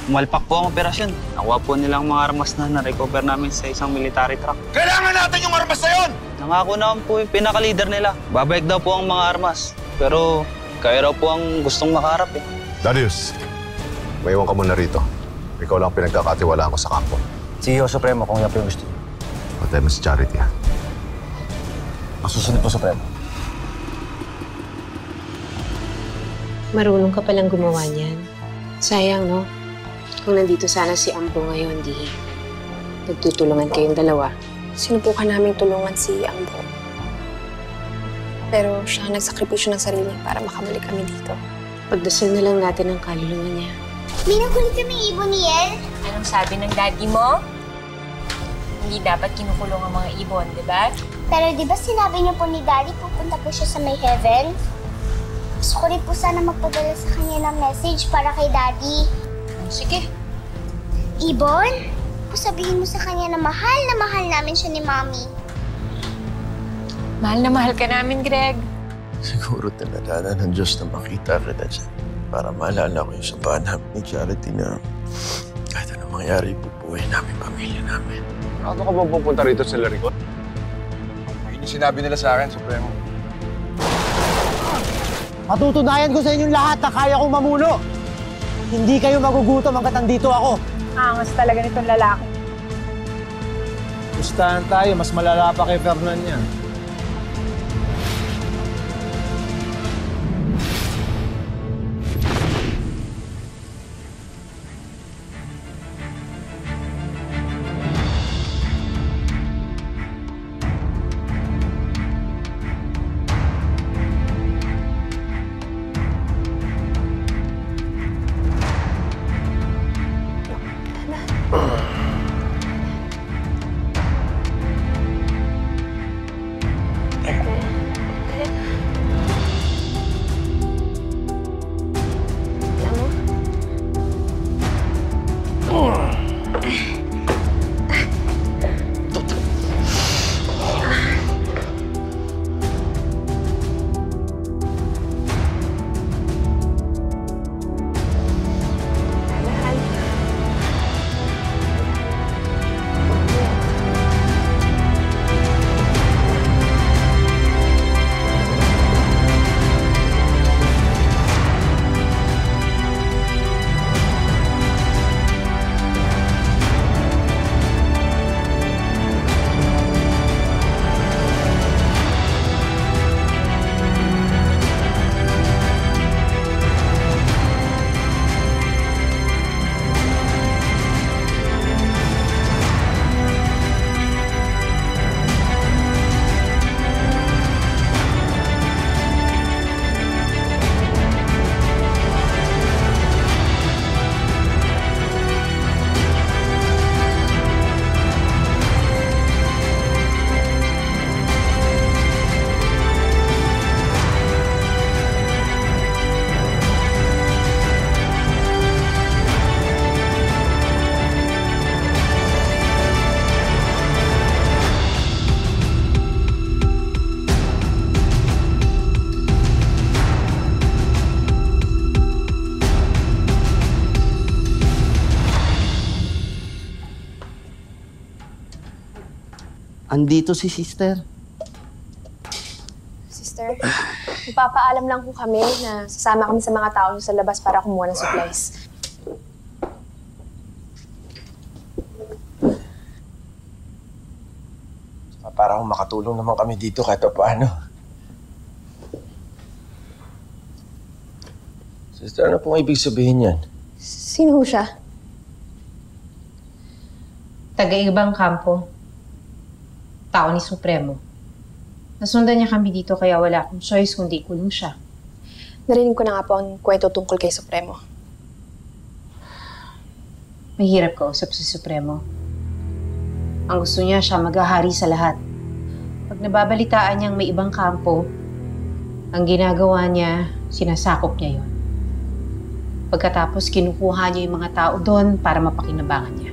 Umalpak po ang operasyon. Nakuha po nilang mga armas na na-recover namin sa isang military truck. Kailangan natin yung armas na yun! Nangako naman po yung pinaka-leader nila. Babalik daw po ang mga armas. Pero kayo raw po ang gustong makaharap eh. Darius, maiwan ka muna rito. Ikaw lang pinagkakatiwalaan ko sa kampo. Sige ho, Supremo, kung yan po yung gusto niyo. Patay mo si Charity, ha? Masusunod po, Supremo. Marunong ka palang gumawa niyan. Sayang, no? Kung nandito sana si Ambo ngayon, di nagtutulungan kayong dalawa. Sinubukan namin tulungan si Ambo. Pero siya nagsakripisyo ng sarili para makabalik kami dito. Pagdasal na lang natin ang kaluluwa niya. May nakulit kami ibon ni El. Anong sabi ng daddy mo? Hindi dapat kinukulong ang mga ibon, di ba? Pero di ba sinabi niyo po ni Daddy pupunta po siya sa may heaven? Gusto ko rin po sana magpadala sa kanya ng message para kay Daddy. Sige. Ibon, sabihin mo sa kanya na mahal namin siya ni Mommy. Mahal na mahal ka namin, Greg. Siguro tinadala ng Diyos na makita kita dyan para maalala ko yung sabahan namin ni Charity na kahit anong mangyari, bubuhay namin, pamilya namin. Ano ka bang pupunta rito sa Laricon? Yun yung sinabi nila sa akin, Supremo. Patutunayan ko sa inyong lahat na kaya kong mamuno. Hindi kayo magugutom hanggat nandito ako. Angas talaga nitong lalaki. Pustahan tayo, mas malala pa kay Fernan yan. Andito si Sister. Sister, ipapaalam lang po kami na sasama kami sa mga tao sa labas para kumuha ng supplies. Para kung makatulong naman kami dito kahit pa paano. Sister, ano pong ibig sabihin yan? Sino ho siya? Taga-ibang kampo. Tao ni Supremo. Nasundan niya kami dito kaya wala akong choice kundi kulong siya. Narinig ko na nga po ang kwento tungkol kay Supremo. Mahirap kausap si Supremo. Ang gusto niya siya maghahari sa lahat. Pag nababalitaan niyang may ibang kampo, ang ginagawa niya, sinasakop niya yon. Pagkatapos kinukuha niya yung mga tao doon para mapakinabangan niya.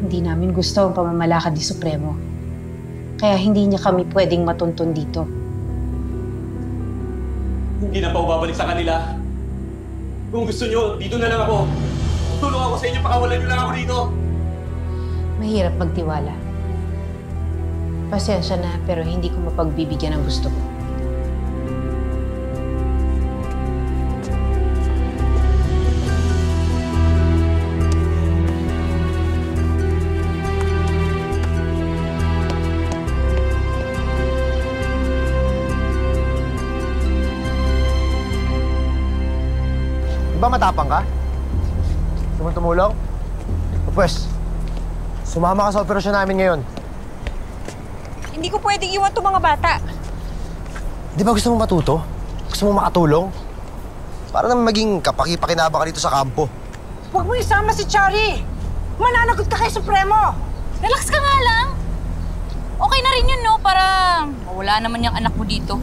Hindi namin gusto ang pamamalakad ni Supremo. Kaya hindi niya kami pwedeng matuntun dito. Hindi na pa babalik sa kanila. Kung gusto niyo, dito na lang ako. Tutulong ako sa inyo, pakawalan niyo lang ako dito. Mahirap magtiwala. Pasensya na, pero hindi ko mapagbibigyan ang gusto ko. Di ba matapang ka? Gusto mo tumulong? O pwes, sumama ka sa operasyon namin ngayon. Hindi ko pwedeng iwan itong mga bata. Di ba gusto mo matuto? Gusto mo makatulong? Para naman maging kapaki-pakinabang ka dito sa kampo. Huwag mo isama si Chari! Mananagot ka kay Supremo! Relax ka nga lang. Okay na rin yun, no? Para mawala naman yung anak mo dito.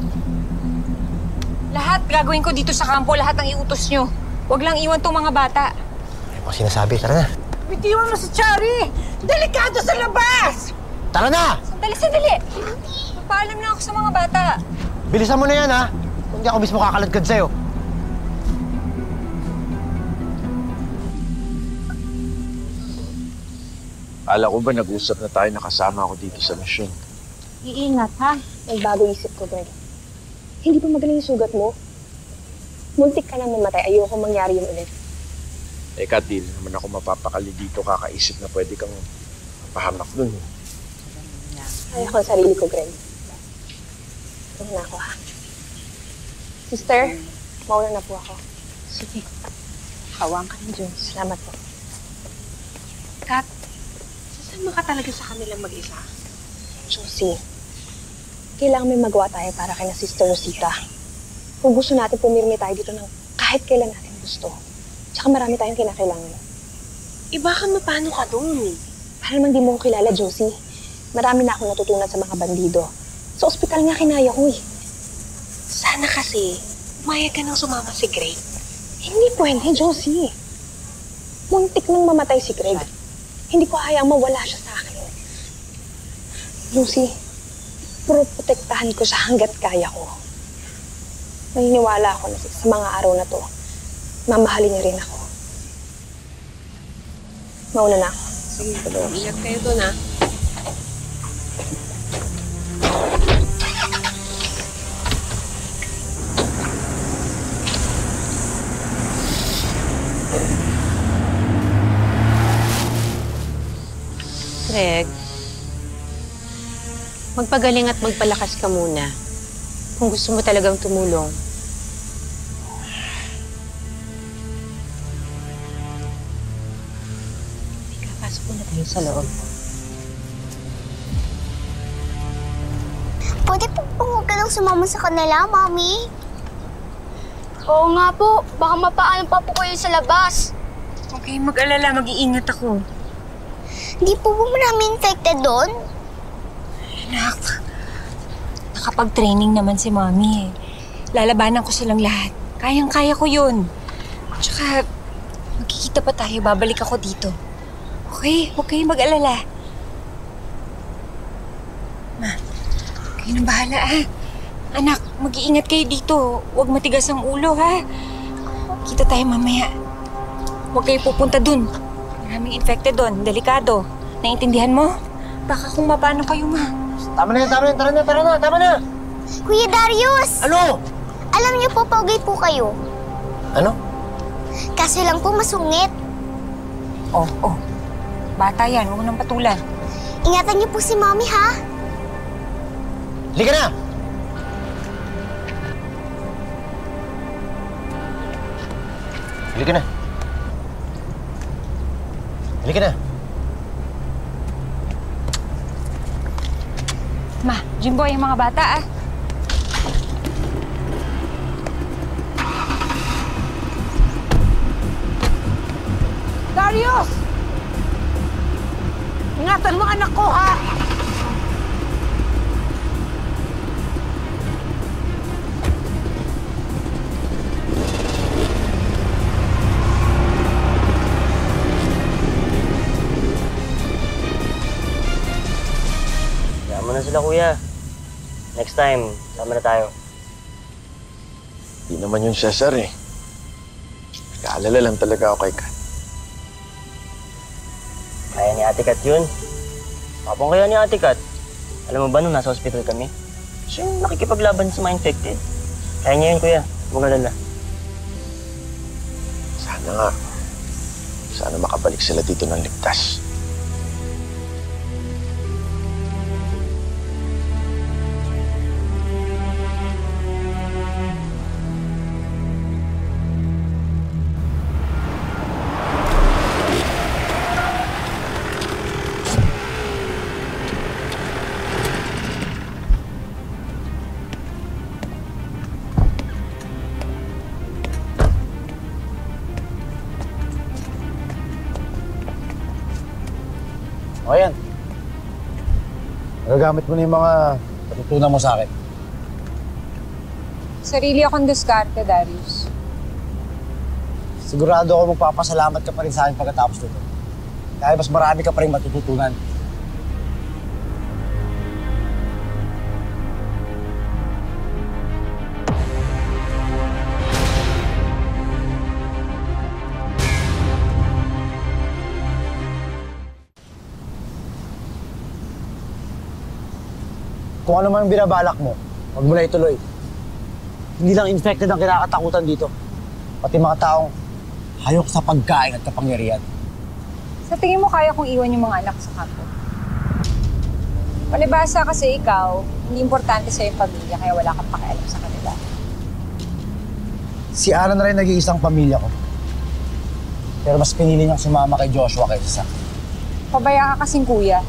Lahat gagawin ko dito sa kampo, lahat ang iutos nyo. Huwag lang iwan itong mga bata. Ano ba sinasabi? Tara na. Bitiwan mo si Chari! Delikado sa labas! Tara na! Sandali! Magpaalam na ako sa mga bata. Bilisan mo na yan, ha? Kung di ako mismo kakalagkad sa'yo. Akala ko ba nag-usap na tayo nakasama ako dito sa misyon? Iingat, ha? Nagbago isip ko, Greg. Hindi pa magaling yung sugat mo? Muntik ka nang mamatay. Ayoko mangyari yun ulit. Kat, di naman ako mapapakali dito kakaisip na pwede kang mapahamak dun. Kaya ko ang sarili ko, Greg. Ito na ako, ha? Sister, mauna na po ako. Sige. Kawang ka ng Diyos. Salamat po. Kat, sasama ka talaga sa kanilang mag-isa? Josie, kailangan may magawa tayo para kay na Sister Rosita. Kung gusto natin, pumirmi tayo dito ng kahit kailan natin gusto. Tsaka marami tayong kinakailangan. Baka mapano ka doon? Para naman di mo ko kilala, Josie. Marami na akong natutunan sa mga bandido. Sa ospital nga kinaya ko eh. Sana kasi, maya ka nang sumama si Greg. Hindi pwede, Josie. Muntik nang mamatay si Greg. Hindi ko hayang mawala siya sa akin. Josie, protektahan ko siya hanggat kaya ko. Maniniwala ako na sa mga araw na to, mamahalin niya rin ako. Mauna na ako. Sige, ingat kayo doon, ha? Greg, magpagaling at magpalakas ka muna. Kung gusto mo talagang tumulong. Pasok muna tayo sa loob. Pwede po huwag ka lang sumama sa kanila, Mami? Oo nga po. Baka mapaalam pa po kayo sa labas. Huwag kayong mag-alala, mag-iingat ako. Di po ba marami infected doon? Anak, nakapag-training naman si Mami eh. Lalabanan ko silang lahat. Kayang-kaya ko yun. Tsaka, magkikita pa tayo, babalik ako dito. Okay, huwag kayong mag-alala. Ma, kayo nang bahala ah. Anak, mag-iingat kayo dito. Huwag matigas ang ulo ha. Kita tayo mamaya. Huwag kayo pupunta dun. Maraming infected doon. Delikado. Naiintindihan mo? Baka kung mapano kayo, ma. Tama na yan, tama na. Tama na. Kuya Darius! Ano? Alam niyo po, pogi po kayo. Ano? Kaso lang po masungit. Oh. Bata yan. Huwag nang patulan. Ingatan niyo po si Mami, ha? Halika na! Halika na. Halika na. Ma, Jimboy, yung mga bata ah. Darius! Ingatan mo anak ko, ha? Sama na sila, kuya. Next time, sama na tayo. Di naman yung Cesar eh. Nag-aalala lang talaga ako kay Kat. Ate Kat yun. Tapang kaya ni Ate Kat. Alam mo ba nung nasa hospital kami? Siya yung nakikipaglaban sa mga infected. Kaya niya yun, kuya. Huwag alala. Sana nga. Sana makabalik sila dito ng ligtas. O yan. Nagagamit mo na yung mga natutunan mo sa akin. Sarili akong diskarte, Darius. Sigurado ako magpapasalamat ka pa rin sa akin pagkatapos nito. Dahil mas marami ka pa rin matututunan. Kung ano man binabalak mo, huwag mo na ituloy. Hindi lang infected ang kinakatakutan dito. Pati mga taong hayok sa pagkain at kapangyarihan. Sa tingin mo kaya kong iwan yung mga anak sa kampo? Palibasa kasi ikaw, hindi importante sa'yo yung pamilya kaya wala kang pakialam sa kanila. Si Ana na rin nag-iisang pamilya ko. Pero mas pinili niyang sumama kay Joshua kaysa sa akin. Pabaya ka kasing kuya.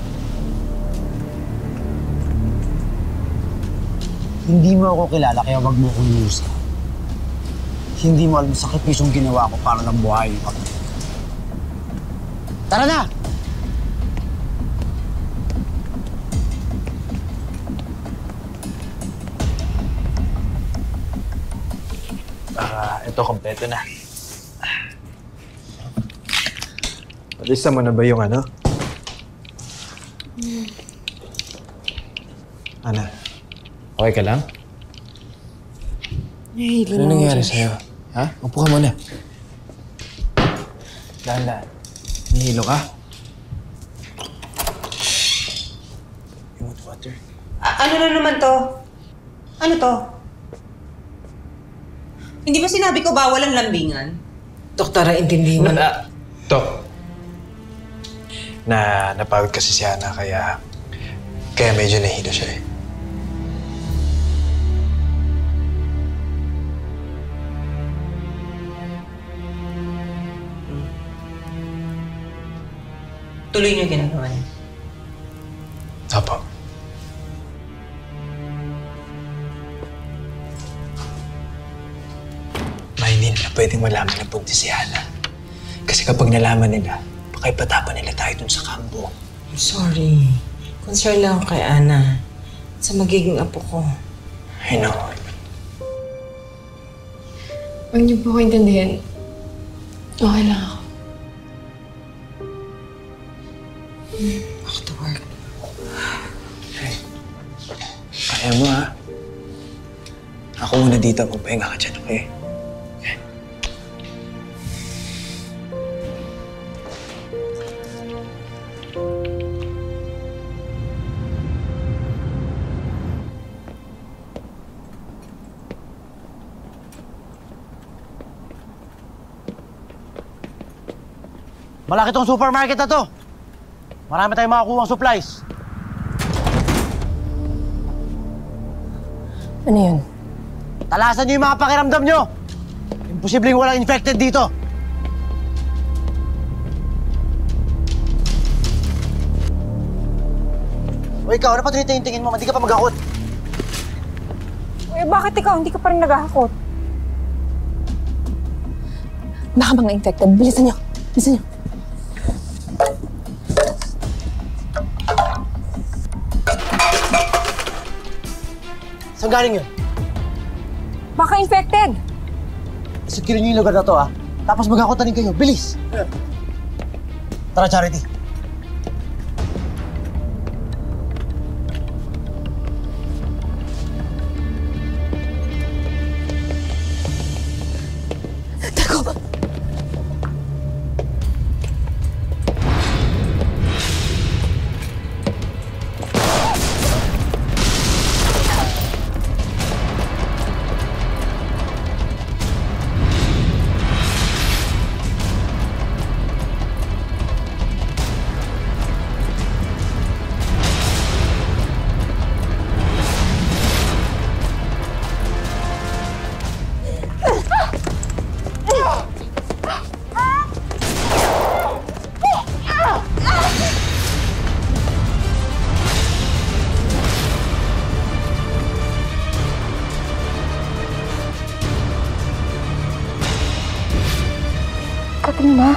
Hindi mo ako kilala kaya wag mo akong lusa. Hindi mo alam sa sakripisyong ginawa ko para lang buhayin ako. Tara na! Ito, kompleto na. Alisa mo na ba yung ano? Ana, okay ka lang? Nahihilo Ano na nangyari ako, Josh. sa'yo? Ha? Upo ka muna. Dahan-dahan. Nahihilo ka? You want water? Ano na naman to? Ano to? Hindi ba sinabi ko bawal ang lambingan? Doktora, intindihin mo na. Tok. Napagod kasi si Ana kaya medyo nahihilo siya eh. Tuloy niyo ginagawa niyo. Apo. Hindi nila pwedeng malaman na buntis si Ana. Kasi kapag nalaman nila, baka ipatapan nila tayo dun sa kampo. I'm sorry. Concern lang ako kay Ana. Sa magiging apo ko. I know. Huwag niyo po ko intindihan. Okay lang ako. Back to work. Hey. Kaya mo ha? Ako muna dito. Magpahinga ka dyan, okay? Malaki tong supermarket na to. Marami tayong makakuha supplies. Ano yun? Talasan niyo yung mga pakiramdam niyo. Imposibleng walang infected dito. O ikaw, ano pa tinitingin mo? Hindi ka pa maghakot. Eh, bakit ikaw? Hindi ka pa rin naghahakot. Baka mga infected. Bilisan niyo. Bilisan niyo. Saan galing yun? Baka infected! Secure niyo yung lugar na to, ha? Tapos maghakot na rin kayo. Bilis! Tara, Charity. Teko! Katrina?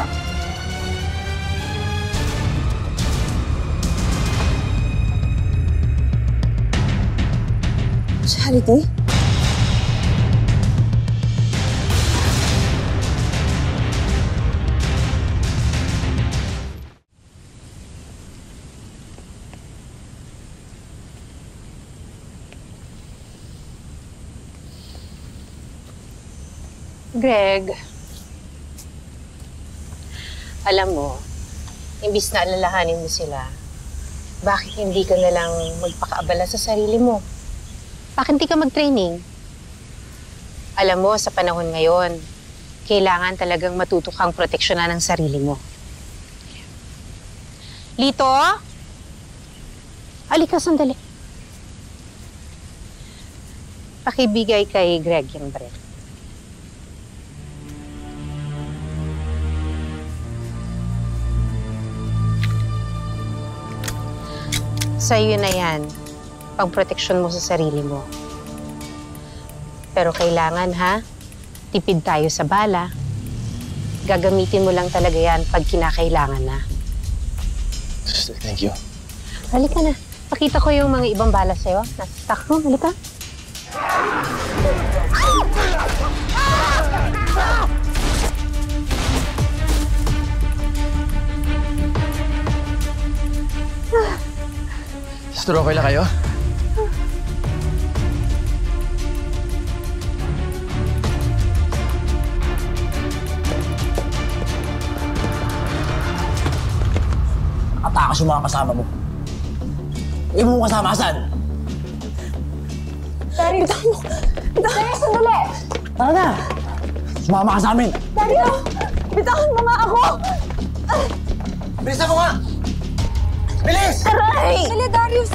Charity? Greg, alam mo, imbis na alalahanin mo sila, bakit hindi ka na lang magpakaabala sa sarili mo? Bakit hindi ka mag-training? Alam mo, sa panahon ngayon, kailangan talagang matuto kang proteksyonan ng sarili mo. Lito? Halika, sandali. Pakibigay kay Greg yung bread. Sa'yo na yan, pang-proteksyon mo sa sarili mo. Pero kailangan, ha? Tipid tayo sa bala. Gagamitin mo lang talaga yan pag kinakailangan na. Sister, thank you. Halika na. Pakita ko yung mga ibang bala sa'yo. Nasa stock mo. Halika. Sister, okay lang kayo? Atakas yung mga kasama mo. Hindi mo kasama, saan? Dario! Dario, sandali! Tara na! Sumama ka sa amin! Dario! Bitawan mo nga ako! Bilisan mo nga! Bilis! Aray! Dali, Darius.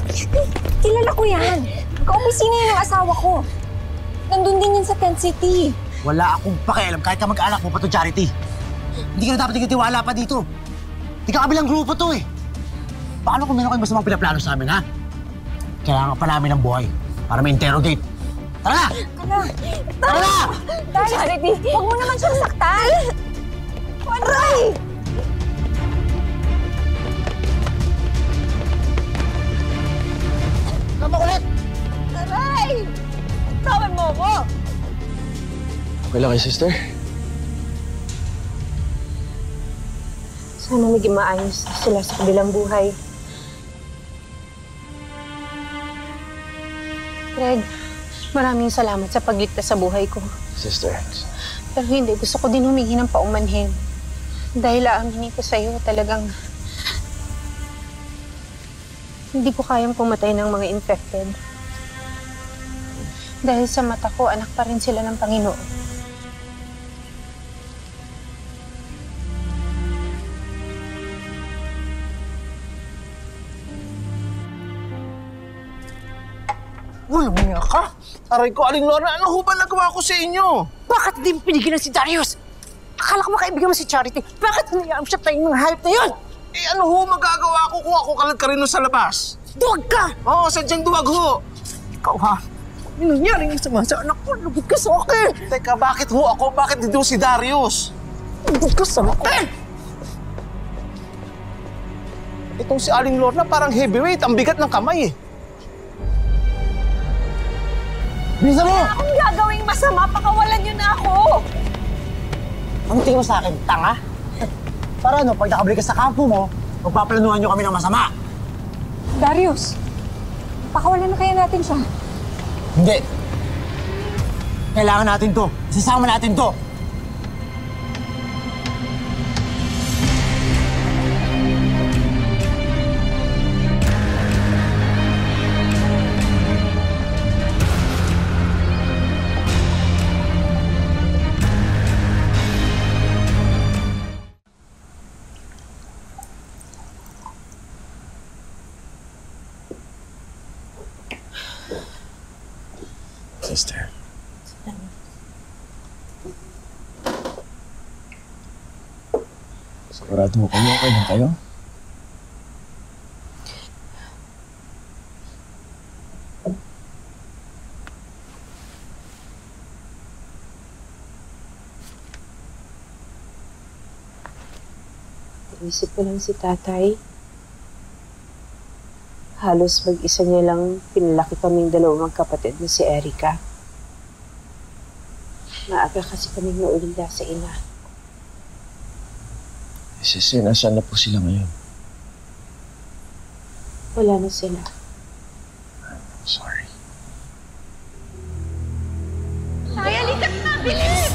Kilala ko yan. Ka-opisina yun ng asawa ko. Nandun din yun sa Tent City. Wala akong pakialam kahit ka mag-anak mo pa to, Charity. Hindi ka na dapat nagtitiwala pa dito. Hindi ka kabilang grupo to eh. Paano kung meron kayong masamang pinaplano sa amin, ha? Kailangan pa namin ng buhay para ma-interrogate. Tara na! Tara na! Darius, Charity, huwag mo naman siyang saktan. Aray! Tama ulit! Aray! Tawan mo ako! Okay lang kayo, sister? Sana maging maayos sila sa kabilang buhay. Greg, maraming salamat sa pagligtas sa buhay ko. Sister. Pero hindi, gusto ko din humingi ng paumanhin. Dahil aaminin ko sa'yo, talagang hindi ko kayang pumatay ng mga infected. Dahil sa mata ko, anak pa rin sila ng Panginoon. Walang niya ka! Aray ko, Aling Lorna, ano ho ba nagawa ko sa inyo? Bakit di mo pinigilan si Darius? Akala ko makaibigan mo si Charity. Bakit nangyayam siya tayong mga hayop na yun? Eh ano ho magagawa ko kung ako kalag ka rin sa labas? Duwag ka! Oo, sadyang duwag ho. Ikaw ha? Ano nangyari nga sa anak ko? Lugod ka sa akin! Teka, bakit ho ako? Bakit hindi ho si Darius? Lugod ka sa akin! Itong si Aling Lorna parang heavyweight. Ang bigat ng kamay eh. Bilisan mo! Wala akong gagawing masama, pakawalan niyo na ako! Ang tingin mo sa akin, tanga? Para ano, pag nakabalik ka sa kampo mo, magpaplanuhan niyo kami ng masama. Darius, pakawalan na kaya natin siya. Hindi. Kailangan natin to. Sasama natin to. Sister. Sigurado mo kayo, okay lang kayo? Isip ko lang si tatay. Halos mag-isa niya lang pinalaki kaming dalawang magkapatid na si Erica. Maaga kasi kaming naulila sa ina. Sisi, nasaan na po sila ngayon? Wala na sila. Sorry. Ay, halika na! Bilis!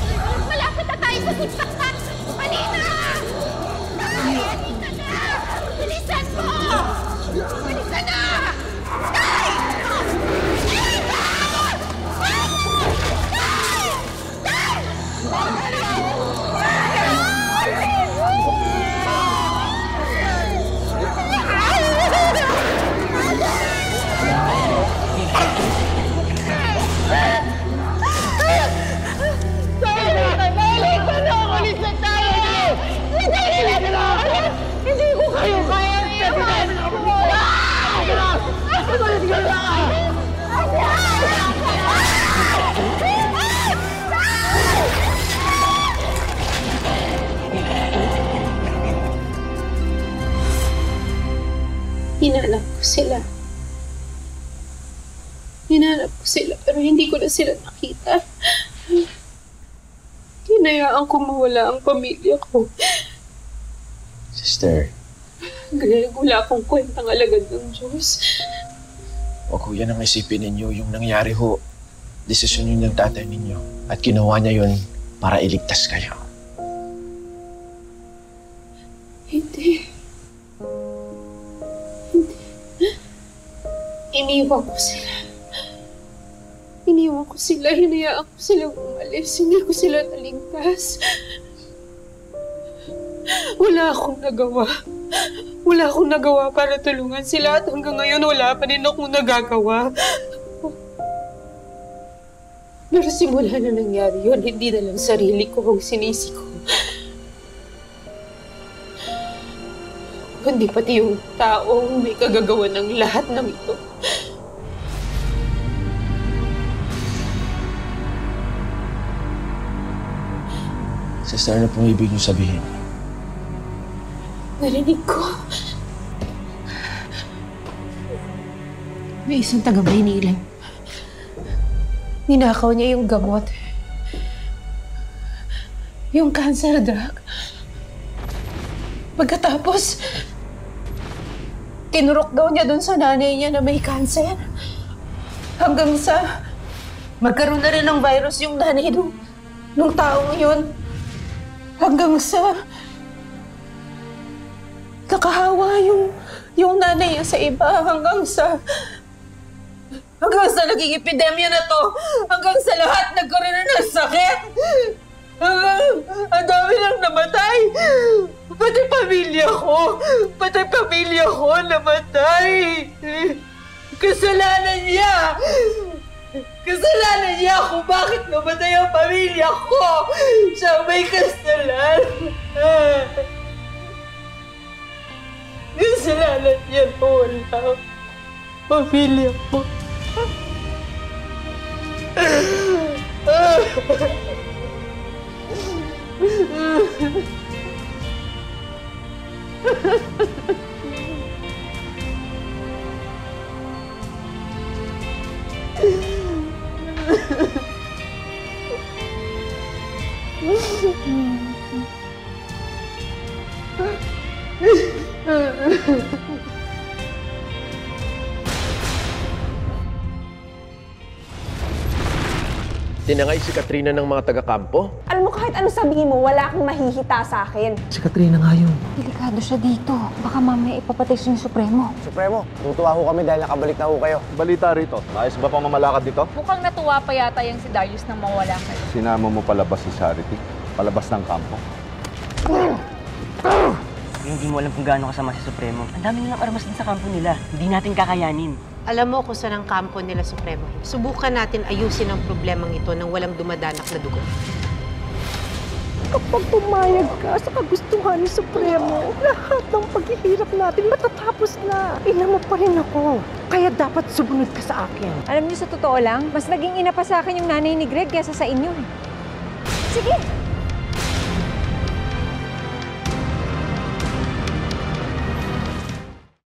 Malapit na tayo sa sigsaktan! Halika! Tay! Halika na! Bilisan mo! Halika na! Tay! Halika! Tay! Hindi ko kayo kaya iwan! Hinanap ko sila. Hinanap ko sila pero hindi ko na sila nakita. Hinayaan ko mawala ang pamilya ko. Sister, Greg, wala akong kwentang alagad ng Diyos. huwag ho yan ang isipin ninyo. Yung nangyari ho, desisyon yun ng tatay ninyo. At ginawa niya yun para iligtas kayo. Hindi. Iniwan ko sila. Iniwan ko sila. Hinayaan ko silang umalis. Hindi ko sila naligtas. Wala akong nagawa. Wala akong nagawa para tulungan sila at hanggang ngayon wala pa rin akong nagagawa. Pero simula na nangyari yun, hindi na lang sarili ko ang sinisi ko. Kundi pati yung taong may kagagawa ng lahat ng ito. Sister, ano pong ibig niyo sabihin? Narinig ko. May isang taga-Maynila. Ninakaw niya yung gamot. Yung cancer drug. Pagkatapos, tinurok daw niya doon sa nanay niya na may cancer. Hanggang sa magkaroon na rin ng virus yung nanay nung taong yun. Hanggang sa nakahawa yung nanay niya sa iba. Hanggang sa naging epidemya na to. Hanggang sa lahat nagkaroon na ng sakit. Ang dami lang namatay. Pati pamilya ko namatay. Kasalanan niya. Kasalanan niya kung bakit namatay ang pamilya ko. Siya may kasalanan. Kasalanan niya na wala pamilya ko. Tinangay si Katrina ng mga taga-kampo? Alam mo, kahit ano sabihin mo, wala kang mahihita sa akin. Si Katrina nga yun. Delikado siya dito. Baka mamaya ipapatay siya ng Supremo. Supremo, tutuwa ho kami dahil nakabalik na ho kayo. Balita rito, ayos ba pang mamalakad dito? Mukhang natuwa pa yata yung si Darius nang mawala kayo. Sinama mo palabas si Charity, palabas ng kampo. Hindi mo alam kung gaano kasama si Supremo. Ang dami nilang armas din sa kampo nila. Hindi natin kakayanin. Alam mo kung saan ang kampo nila, Supremo. Subukan natin ayusin ang problemang ito nang walang dumadanak na dugo. Kapag pumayag ka sa kagustuhan ni Supremo, lahat ng paghihirap natin matatapos na. Ina mo pa rin ako. Kaya dapat sumunod ka sa akin. Alam niyo, sa totoo lang, mas naging ina pa sa akin yung nanay ni Greg kaysa sa inyo. Sige,